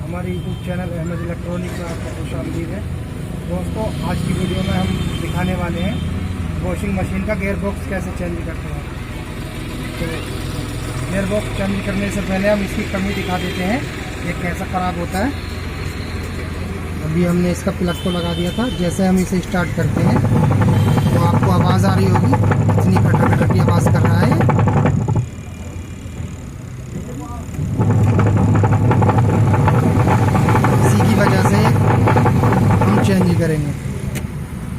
हमारे YouTube channel Ahmad electronic में आपका खुशामदीद है। दोस्तों, आज की वीडियो में हम दिखाने वाले हैं वॉशिंग मशीन का गियर बॉक्स कैसे चेंज करते हैं। तो गियर बॉक्स चेंज करने से पहले हम इसकी कमी दिखा देते हैं, ये कैसा ख़राब होता है। अभी हमने इसका प्लग तो लगा दिया था। जैसे हम इसे स्टार्ट करते हैं तो आपको आवाज़ आ रही होगी, इतनी खटर की आवाज़ कर रहा है। वजह से हम चेंज करेंगे।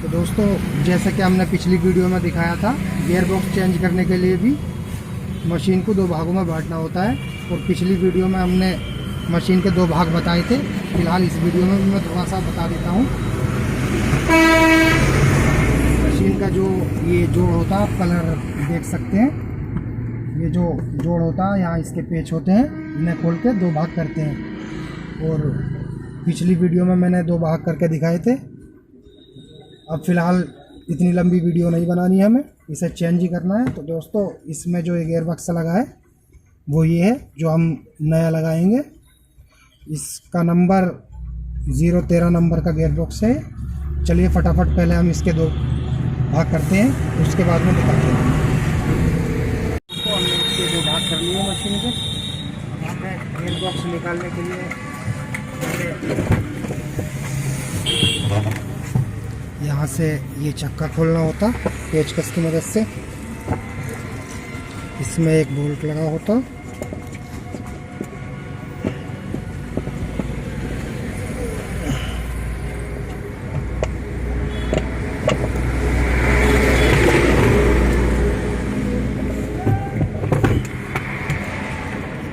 तो दोस्तों, जैसे कि हमने पिछली वीडियो में दिखाया था, गियर बॉक्स चेंज करने के लिए भी मशीन को 2 भागों में बांटना होता है। और पिछली वीडियो में हमने मशीन के 2 भाग बताए थे। फिलहाल इस वीडियो में भी मैं थोड़ा सा बता देता हूँ। मशीन का जो ये जोड़ होता है, आप कलर देख सकते हैं। ये जो जोड़ होता है, यहाँ इसके पेच होते हैं, इन्हें खोल के 2 भाग करते हैं। और पिछली वीडियो में मैंने 2 भाग करके दिखाए थे। अब फ़िलहाल इतनी लंबी वीडियो नहीं बनानी है, हमें इसे चेंज ही करना है। तो दोस्तों, इसमें जो गियर बॉक्स लगा है वो ये है जो हम नया लगाएंगे। इसका नंबर 013 नंबर का गियर बॉक्स है। चलिए फटाफट पहले हम इसके 2 भाग करते हैं, उसके बाद में दिखाते हैं। तो हमने इसके 2 भाग कर लिए मशीन के। हमें गियर बॉक्स निकालने के लिए यहाँ से ये चक्का खोलना होता पेचकस की मदद से। इसमें एक बोल्ट लगा होता।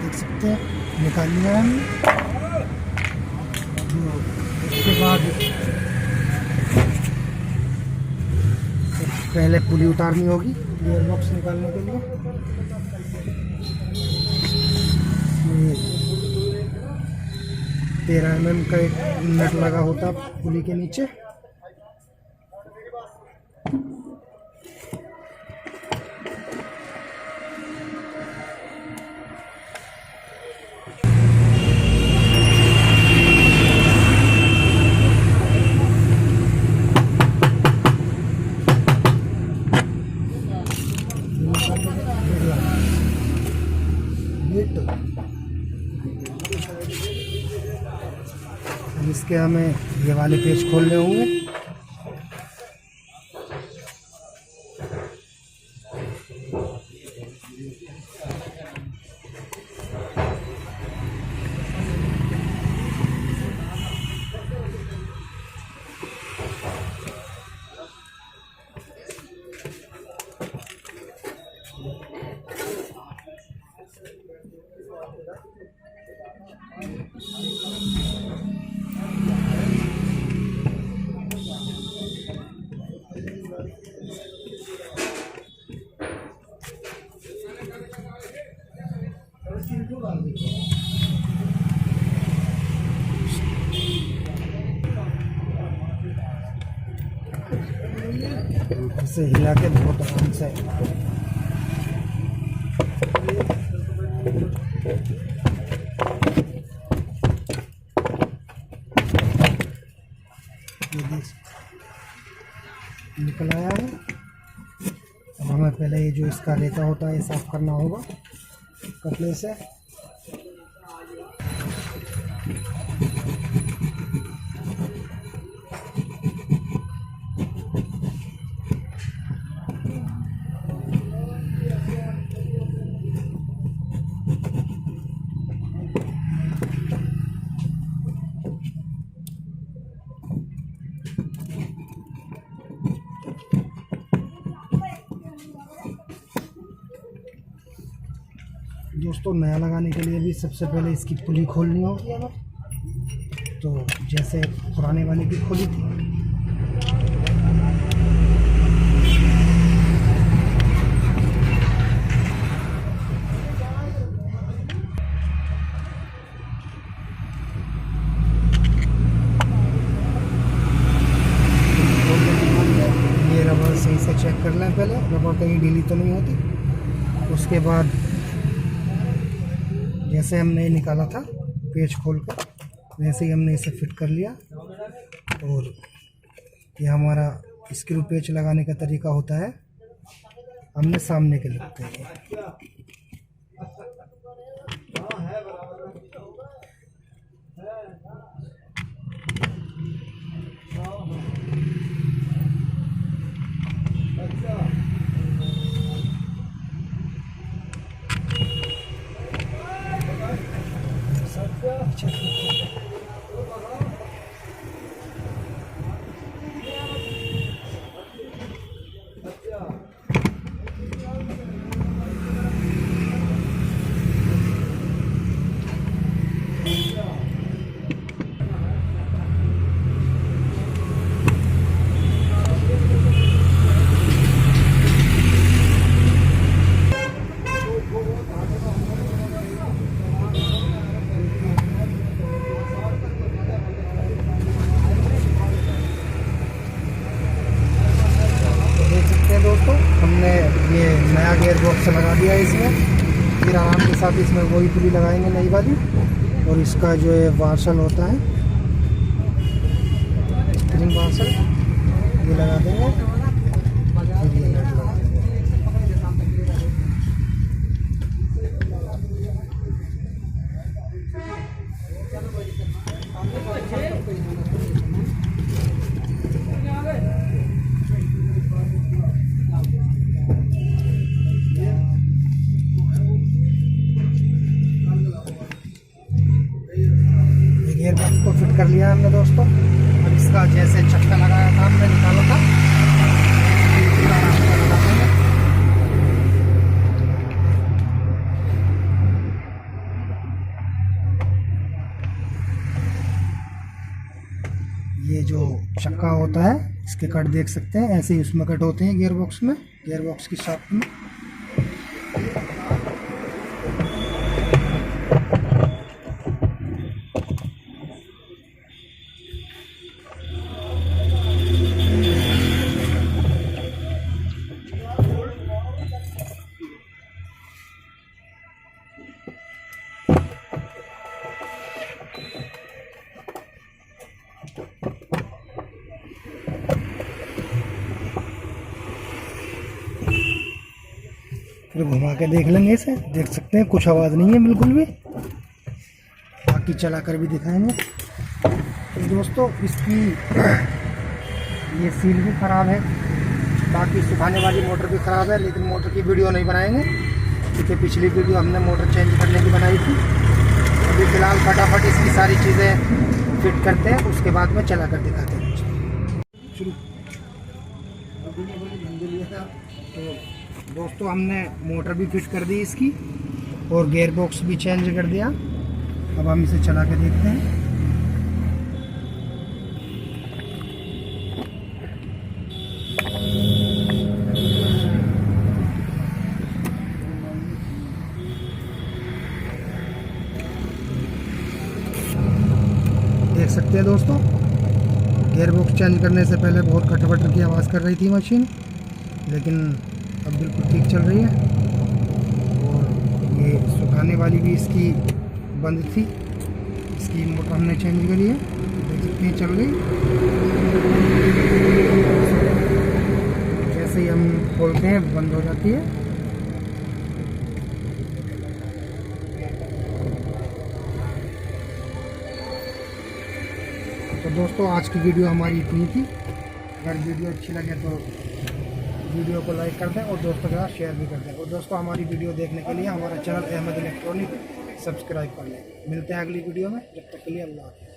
देख सकते हैं, निकाल लिया हमने। उसके बाद पहले पुली उतारनी होगी गियर बॉक्स निकालने के लिए। 13 mm का एक नट लगा होता पुली के नीचे। इसके हमें ये वाले पेच खोलने होंगे। इसे हिला के बहुत आराम से निकल आया है। अब हमें पहले ये जो इसका रेता होता है ये साफ करना होगा कपड़े से। दोस्तों, नया लगाने के लिए भी सबसे पहले इसकी पुली खोलनी होगी हमें। तो जैसे पुराने वाले की खोली थी, सही से चेक कर लें पहले, रबर कहीं ढीली तो नहीं होती। उसके बाद जैसे हमने निकाला था पेच खोल कर, वैसे ही हमने इसे फिट कर लिया। और ये हमारा स्क्रू पेच लगाने का तरीका होता है, हमने सामने के लगते हैं। दोस्तों हमने ये नया गियर बॉक्स लगा दिया है इसमें। फिर आराम के साथ इसमें वही पुली लगाएंगे नई वाली, और इसका जो है वार्सल होता है, स्प्रिंग वार्सल, ये लगा देंगे। फिर ये नट लगा देंगे। गियर बॉक्स को फिट कर लिया हमने दोस्तों। और इसका जैसे चक्का लगाया था हमने, निकाला था, ये जो चक्का होता है इसके कट देख सकते हैं, ऐसे ही उसमें कट होते हैं गियर बॉक्स में, गियर बॉक्स की शाफ्ट में। फिर घुमा के देख लेंगे इसे, देख सकते हैं कुछ आवाज़ नहीं है बिल्कुल भी। बाकी चला कर भी दिखाएंगे। तो दोस्तों इसकी ये सील भी ख़राब है, बाकी सुखाने वाली मोटर भी ख़राब है, लेकिन मोटर की वीडियो नहीं बनाएंगे क्योंकि पिछली वीडियो हमने मोटर चेंज करने की बनाई थी। अभी फ़िलहाल फटाफट इसकी सारी चीज़ें फिट करते हैं, उसके बाद में चला कर दिखाते हैं। शुरू। तो दोस्तों हमने मोटर भी फिट कर दी इसकी, और गियर बॉक्स भी चेंज कर दिया। अब हम इसे चला के देखते हैं। देख सकते हैं दोस्तों, गियर बॉक्स चेंज करने से पहले बहुत खटपटर की आवाज़ कर रही थी मशीन, लेकिन अब बिल्कुल ठीक चल रही है। और ये सुखाने वाली भी इसकी बंद थी, इसकी मोटर हमने चेंज करी है, देख सकते हैं चल गई। जैसे ही हम खोलते हैं बंद हो जाती है। तो दोस्तों आज की वीडियो हमारी इतनी थी। अगर वीडियो अच्छी लगे तो वीडियो को लाइक कर दें और दोस्तों के साथ शेयर भी कर दें। और दोस्तों हमारी वीडियो देखने के लिए हमारा चैनल अहमद इलेक्ट्रॉनिक सब्सक्राइब कर लें। मिलते हैं अगली वीडियो में, जब तक के लिए अल्लाह हाफ़िज़।